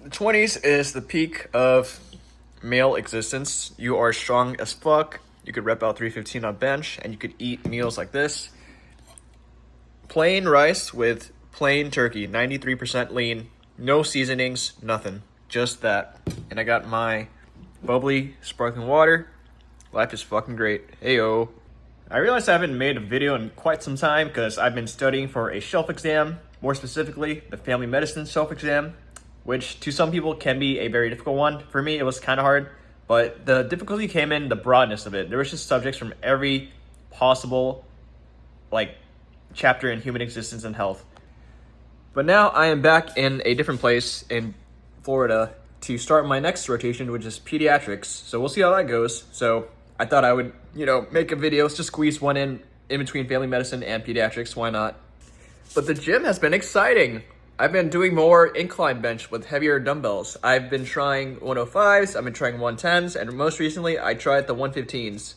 The 20s is the peak of male existence. You are strong as fuck. You could rep out 315 on bench, and you could eat meals like this. Plain rice with plain turkey, 93% lean, no seasonings, nothing. Just that. And I got my bubbly sparkling water. Life is fucking great. Heyo. I realized I haven't made a video in quite some time because I've been studying for a shelf exam, more specifically the family medicine shelf exam, which to some people can be a very difficult one. For me, it was kind of hard, but the difficulty came in the broadness of it. There was just subjects from every possible chapter in human existence and health. But now I am back in a different place in Florida to start my next rotation, which is pediatrics. So we'll see how that goes. So I thought I would, make a video to squeeze one in between family medicine and pediatrics. Why not? But the gym has been exciting. I've been doing more incline bench with heavier dumbbells. I've been trying 105s, I've been trying 110s, and most recently I tried the 115s.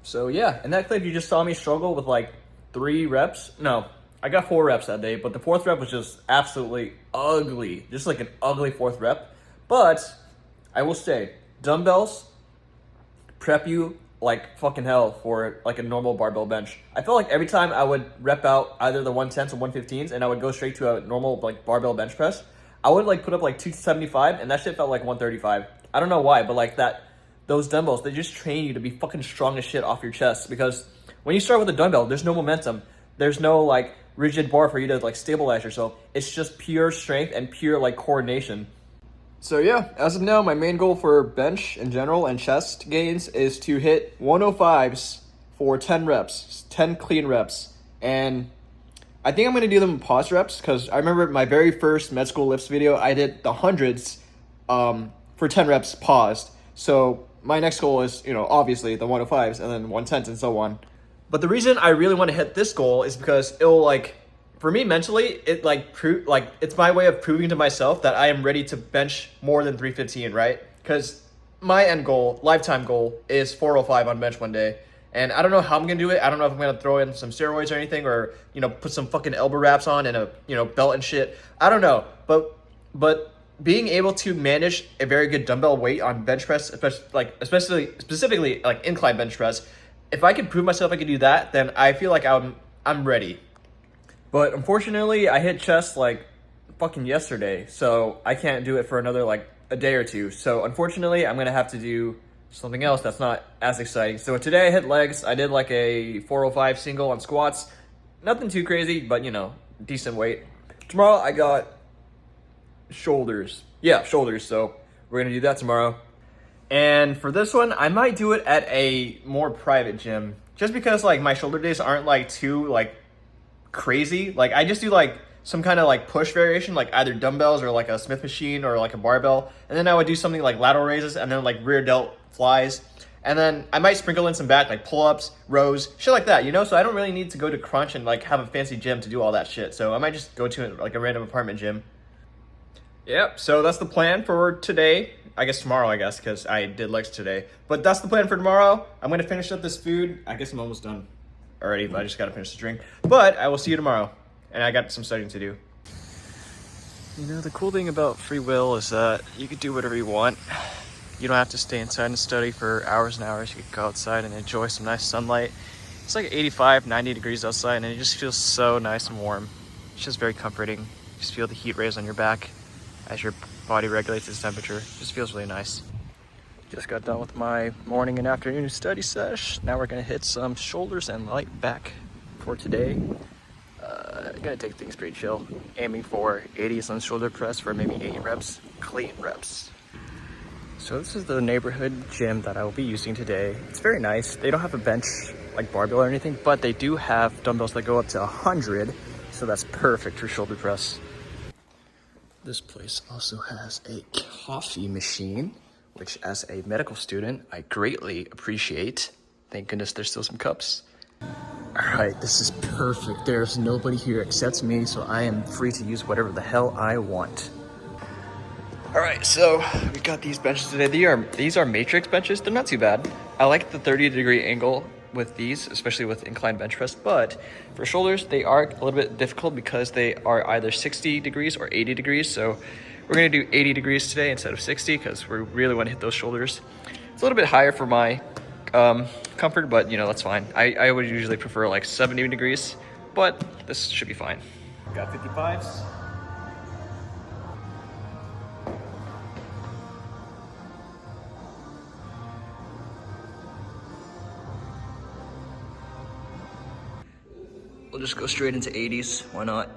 So yeah, in that clip you just saw me struggle with 3 reps. No, I got 4 reps that day, but the 4th rep was just absolutely ugly. Just like an ugly 4th rep. But I will say, dumbbells prep you like fucking hell for like a normal barbell bench. I felt like every time I would rep out either the 110s or 115s and I would go straight to a normal barbell bench press, I would put up 275 and that shit felt like 135. I don't know why, but those dumbbells, they just train you to be fucking strong as shit off your chest, because when you start with a dumbbell, there's no momentum. There's no rigid bar for you to stabilize yourself. It's just pure strength and pure coordination. So yeah, as of now, my main goal for bench in general and chest gains is to hit 105s for 10 reps, 10 clean reps. And I think I'm going to do them in pause reps, because I remember my very first med school lifts video, I did the hundreds for 10 reps paused. So my next goal is, obviously the 105s and then 110s and so on. But the reason I really want to hit this goal is because it'll for me mentally, it's my way of proving to myself that I am ready to bench more than 315, right? Because my end goal, lifetime goal, is 405 on bench one day. And I don't know how I'm going to do it. I don't know if I'm going to throw in some steroids or anything, or, put some fucking elbow wraps on and a, belt and shit. I don't know. But being able to manage a very good dumbbell weight on bench press, specifically incline bench press, if I can prove myself I can do that, then I feel like I'm ready. But unfortunately, I hit chest fucking yesterday, so I can't do it for another a day or two. So unfortunately, I'm gonna have to do something else that's not as exciting. So today I hit legs. I did a 405 single on squats. Nothing too crazy, but decent weight. Tomorrow I got shoulders. Yeah, shoulders. So we're gonna do that tomorrow. And for this one, I might do it at a more private gym, just because my shoulder days aren't too crazy. I just do some kind of push variation, either dumbbells or a Smith machine or a barbell, and then I would do something like lateral raises and then rear delt flies, and then I might sprinkle in some back pull-ups, rows, shit like that, so I don't really need to go to crunch and have a fancy gym to do all that shit. So I might just go to a random apartment gym. Yep, so that's the plan for today. I guess tomorrow, because I did legs today. But that's the plan for tomorrow. I'm going to finish up this food. I guess I'm almost done already, but I just got to finish the drink. But I will see you tomorrow. And I got some studying to do. The cool thing about free will is that you can do whatever you want. You don't have to stay inside and study for hours and hours. You can go outside and enjoy some nice sunlight. It's 85, 90 degrees outside, and it just feels so nice and warm. It's just very comforting. You just feel the heat rays on your back as your body regulates its temperature. It just feels really nice. Just got done with my morning and afternoon study sesh. Now we're gonna hit some shoulders and light back for today. Gonna take things pretty chill. Aiming for 80s on shoulder press for maybe 80 reps, clean reps. So this is the neighborhood gym that I will be using today. It's very nice. They don't have a bench barbell or anything, but they do have dumbbells that go up to 100. So that's perfect for shoulder press. This place also has a coffee machine, which as a medical student, I greatly appreciate. Thank goodness there's still some cups. All right, this is perfect. There's nobody here except me, so I am free to use whatever the hell I want. All right, so we got these benches today. These are matrix benches. They're not too bad. I like the 30-degree angle with these, especially with inclined bench press, but for shoulders, they are a little bit difficult because they are either 60 degrees or 80 degrees. So we're gonna do 80 degrees today instead of 60 because we really wanna hit those shoulders. It's a little bit higher for my comfort, but you know, that's fine. I would usually prefer like 70 degrees, but this should be fine. Got 55s. We'll just go straight into 80s, why not?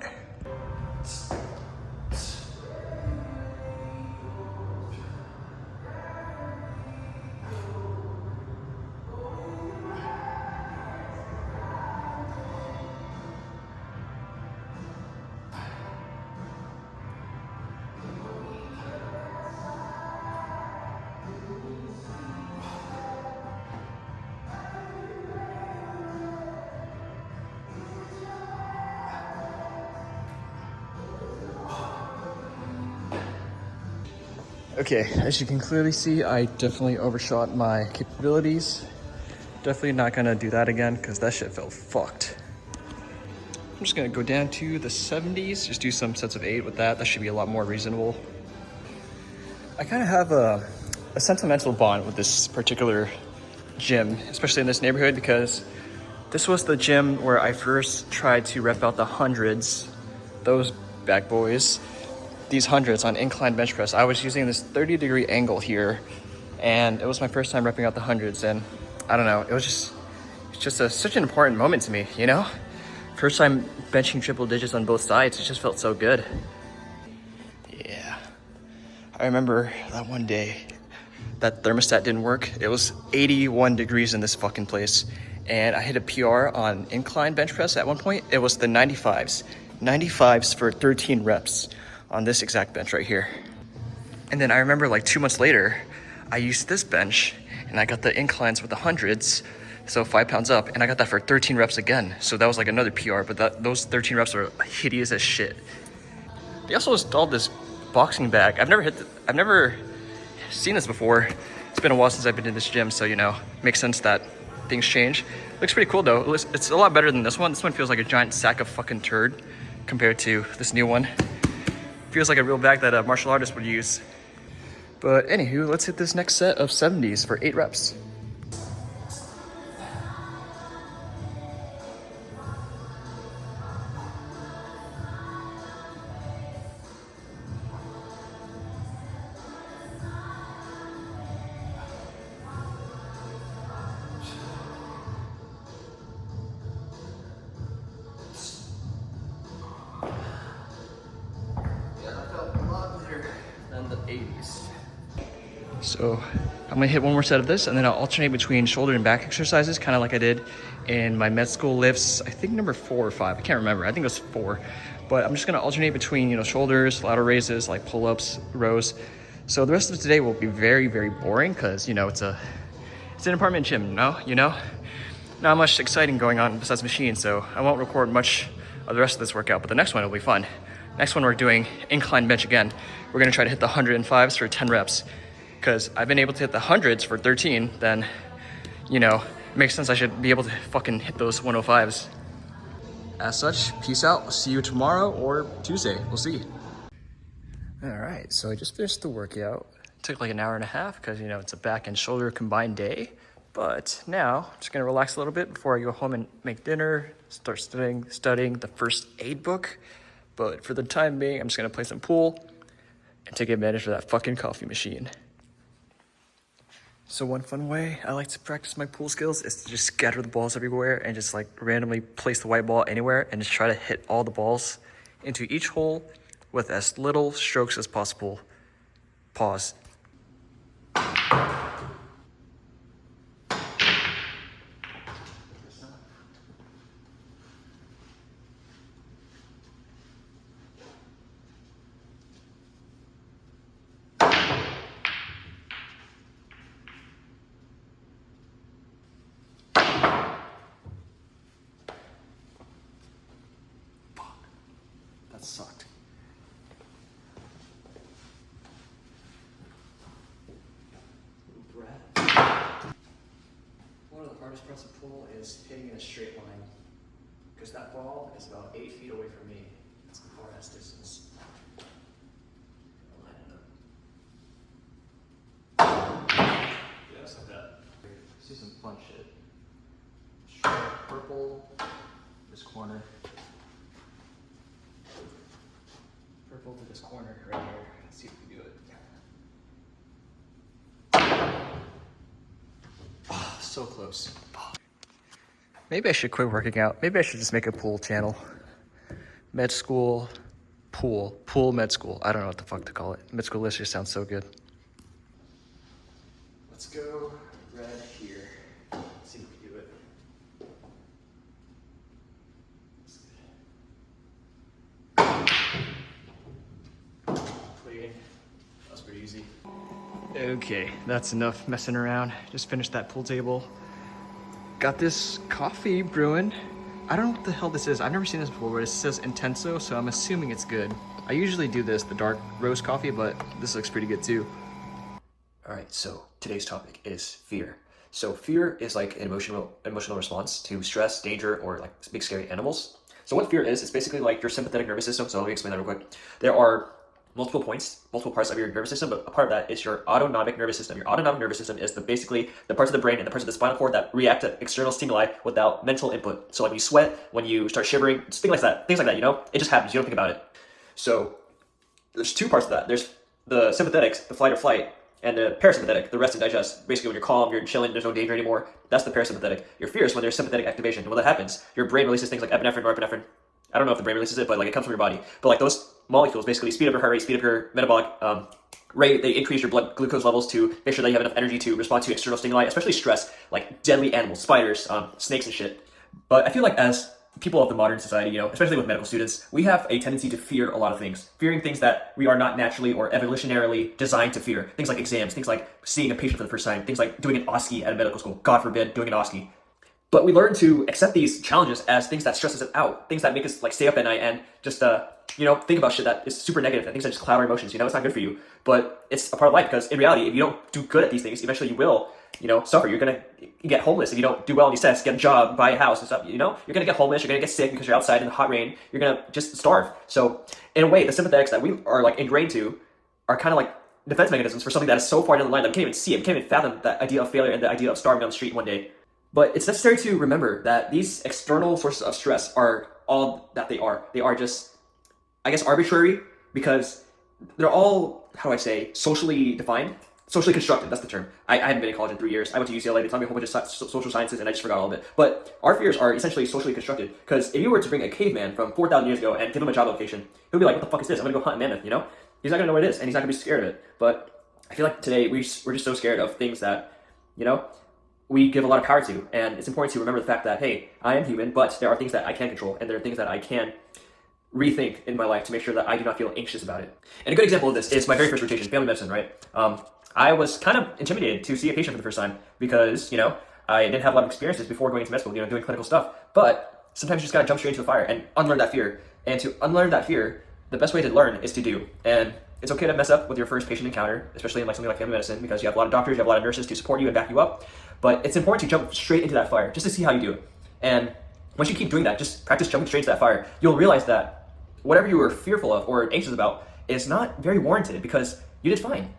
Okay, as you can clearly see, I definitely overshot my capabilities. Definitely not gonna do that again because that shit felt fucked. I'm just gonna go down to the 70s, just do some sets of 8 with that. That should be a lot more reasonable. I kind of have a sentimental bond with this particular gym, especially in this neighborhood, because this was the gym where I first tried to rep out the hundreds, those bad boys. These hundreds on incline bench press. I was using this 30-degree angle here, and it was my first time repping out the hundreds, and I don't know, it's just such an important moment to me, you know? First time benching triple digits on both sides, it just felt so good. Yeah, I remember that one day that thermostat didn't work. It was 81 degrees in this fucking place, and I hit a PR on incline bench press at one point. It was the 95s for 13 reps. On this exact bench right here. And then I remember like 2 months later, I used this bench and I got the inclines with the hundreds, so 5 pounds up, and I got that for 13 reps again. So that was like another PR, but those 13 reps are hideous as shit. They also installed this boxing bag. I've never seen this before. It's been a while since I've been in this gym, so you know, makes sense that things change. Looks pretty cool though. It's a lot better than this one. This one feels like a giant sack of fucking turd compared to this new one. Feels like a real bag that a martial artist would use. But anywho, let's hit this next set of 70s for 8 reps. The 80s. So I'm gonna hit one more set of this, and then I'll alternate between shoulder and back exercises, kind of like I did in my med school lifts. I think number 4 or 5, I can't remember. I think it was 4. But I'm just gonna alternate between, you know, shoulders, lateral raises, like pull-ups, rows. So the rest of today will be very, very boring because, you know, it's an apartment gym, you know? Not much exciting going on besides machines, so I won't record much of the rest of this workout, but the next one will be fun. Next one, we're doing incline bench again. We're gonna try to hit the 105s for 10 reps. Because I've been able to hit the hundreds for 13, then, you know, it makes sense I should be able to fucking hit those 105s. As such, peace out. I'll see you tomorrow or Tuesday. We'll see. All right, so I just finished the workout. It took like an hour and a half because, you know, it's a back and shoulder combined day. But now, I'm just gonna relax a little bit before I go home and make dinner, start studying the first aid book. But for the time being, I'm just gonna play some pool and take advantage of that fucking coffee machine. So one fun way I like to practice my pool skills is to just scatter the balls everywhere and just like randomly place the white ball anywhere and just try to hit all the balls into each hole with as little strokes as possible. Pause. sucked. One of the hardest parts of pool is hitting in a straight line, because that ball is about 8 feet away from me. It's the farthest distance. Yeah, just like that. See some fun shit. Straight purple, this corner. Purple to this corner right here. Let's see if we can do it. Oh, so close. Maybe I should quit working out. Maybe I should just make a pool channel. Med school, pool med school. I don't know what the fuck to call it. Med school list just sounds so good. Let's go red here. Let's see if we can do it. Clean. That was pretty easy. Okay, that's enough messing around. Just finished that pool table. Got this coffee brewing. I don't know what the hell this is. I've never seen this before, but it says Intenso, so I'm assuming it's good. I usually do this, the dark roast coffee, but this looks pretty good too. All right, so today's topic is fear. So fear is like an emotional response to stress, danger, or like big scary animals. So what fear is, it's basically like your sympathetic nervous system. So let me explain that real quick. There are multiple parts of your nervous system, but a part of that is your autonomic nervous system. Your autonomic nervous system is basically the parts of the brain and the parts of the spinal cord that react to external stimuli without mental input. So when you sweat, when you start shivering, things like that, you know, it just happens. You don't think about it. So there's two parts of that. There's the sympathetic, the fight or flight, and the parasympathetic, the rest and digest. Basically, when you're calm, you're chilling, there's no danger anymore. That's the parasympathetic. Your fear is when there's sympathetic activation. And when that happens, your brain releases things like epinephrine, norepinephrine. I don't know if the brain releases it, but like it comes from your body. But like those molecules basically speed up your heart rate, speed up your metabolic rate. They increase your blood glucose levels to make sure that you have enough energy to respond to external stimuli, especially stress, like deadly animals, spiders, snakes and shit. But I feel like as people of the modern society, you know, especially with medical students, we have a tendency to fear a lot of things. Fearing things that we are not naturally or evolutionarily designed to fear. Things like exams, things like seeing a patient for the first time, things like doing an OSCE at a medical school. God forbid, doing an OSCE. But we learn to accept these challenges as things that stress us out, things that make us like stay up at night and just, you know, think about shit that is super negative and things that just cloud our emotions. You know, it's not good for you, but it's a part of life because in reality, if you don't do good at these things, eventually you will, you know, suffer. You're going to get homeless if you don't do well in these tests, get a job, buy a house and stuff. You know, you're going to get homeless. You're going to get sick because you're outside in the hot rain. You're going to just starve. So in a way, the sympathetics that we are like ingrained to are kind of like defense mechanisms for something that is so far down the line that we can't even see it. We can't even fathom that idea of failure and the idea of starving on the street one day. But it's necessary to remember that these external sources of stress are all that they are. They are just, I guess, arbitrary because they're all, how do I say, socially defined, socially constructed. That's the term. I haven't been in college in 3 years. I went to UCLA. They taught me a whole bunch of social sciences and I just forgot all of it. But our fears are essentially socially constructed because if you were to bring a caveman from 4,000 years ago and give him a job location, he'll be like, what the fuck is this? I'm going to go hunt a mammoth, you know? He's not going to know what it is and he's not going to be scared of it. But I feel like today we're just so scared of things that, you know, we give a lot of power to, and it's important to remember the fact that, hey, I am human, but there are things that I can control, and there are things that I can rethink in my life to make sure that I do not feel anxious about it. And a good example of this is my very first rotation, family medicine, right? I was kind of intimidated to see a patient for the first time because, you know, I didn't have a lot of experiences before going into med school, you know, doing clinical stuff, but sometimes you just gotta jump straight into the fire and unlearn that fear. And to unlearn that fear, the best way to learn is to do. And it's okay to mess up with your first patient encounter, especially in like something like family medicine, because you have a lot of doctors, you have a lot of nurses to support you and back you up. But it's important to jump straight into that fire just to see how you do it. And once you keep doing that, just practice jumping straight into that fire, you'll realize that whatever you were fearful of or anxious about is not very warranted because you did fine.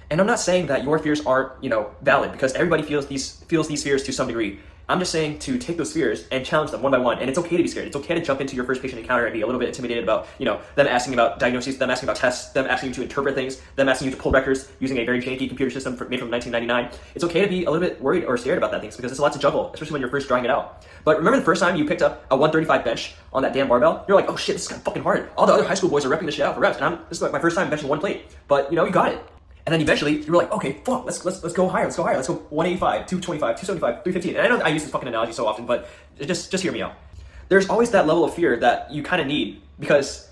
And I'm not saying that your fears aren't, you know, valid because everybody feels these fears to some degree. I'm just saying to take those fears and challenge them one by one. And it's okay to be scared. It's okay to jump into your first patient encounter and be a little bit intimidated about, you know, them asking about diagnoses, them asking about tests, them asking you to interpret things, them asking you to pull records using a very janky computer system made from 1999. It's okay to be a little bit worried or scared about that things because it's a lot to juggle, especially when you're first drawing it out. But remember the first time you picked up a 135 bench on that damn barbell? You're like, oh shit, this is kind of fucking hard. All the other high school boys are repping this shit out for reps, and this is like my first time benching one plate. But you know, you got it. And then eventually you were like, okay, fuck, let's go higher, let's go 185, 225, 275, 315. And I know I use this fucking analogy so often, but just hear me out. There's always that level of fear that you kind of need because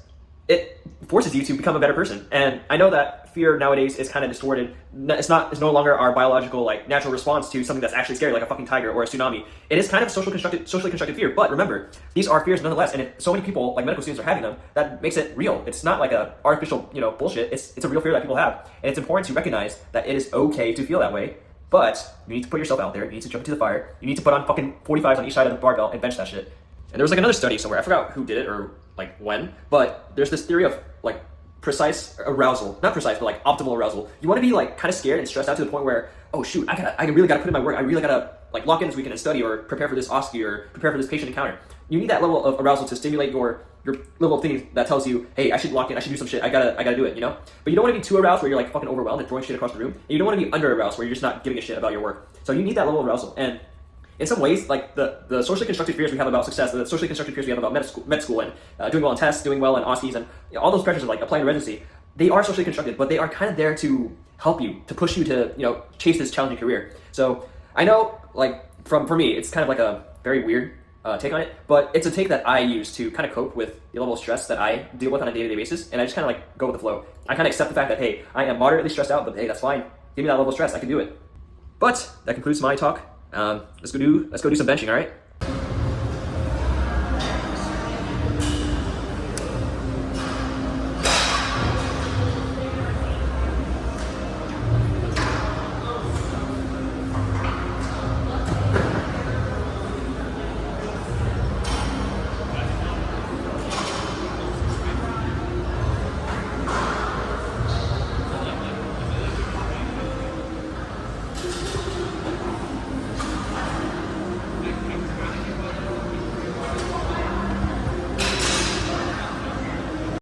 it forces you to become a better person. And I know that that fear nowadays is kind of distorted. It's no longer our biological, like, natural response to something that's actually scary, like a fucking tiger or a tsunami. It is kind of a socially constructed fear. But remember, these are fears nonetheless, and if so many people, like medical students, are having them, that makes it real. It's not like a artificial, bullshit. It's a real fear that people have, and it's important to recognize that it is okay to feel that way. But you need to put yourself out there. You need to jump into the fire. You need to put on fucking 45s on each side of the barbell and bench that shit. And there was like another study somewhere. I forgot who did it or like when, but there's this theory of like precise arousal, not precise, but like optimal arousal. You want to be like kind of scared and stressed out to the point where, oh shoot, I really gotta put in my work. I really gotta like lock in this weekend and study or prepare for this OSCE or prepare for this patient encounter. You need that level of arousal to stimulate your level of thinking that tells you, hey, I should lock in, I should do some shit, I gotta do it, But you don't want to be too aroused where you're like fucking overwhelmed and throwing shit across the room. And you don't want to be under aroused where you're just not giving a shit about your work. So you need that level of arousal. And in some ways, like the socially constructed fears we have about success, the socially constructed fears we have about med school and doing well in tests, doing well in OSCEs, and all those pressures of like applying to residency, they are socially constructed, but they are kind of there to help you, to push you to chase this challenging career. So I know, like for me, it's kind of like a very weird take on it, but it's a take that I use to kind of cope with the level of stress that I deal with on a day-to-day basis, and I just kind of like go with the flow. I kind of accept the fact that, hey, I am moderately stressed out, but hey, that's fine. Give me that level of stress, I can do it. But that concludes my talk. Let's go do some benching, all right?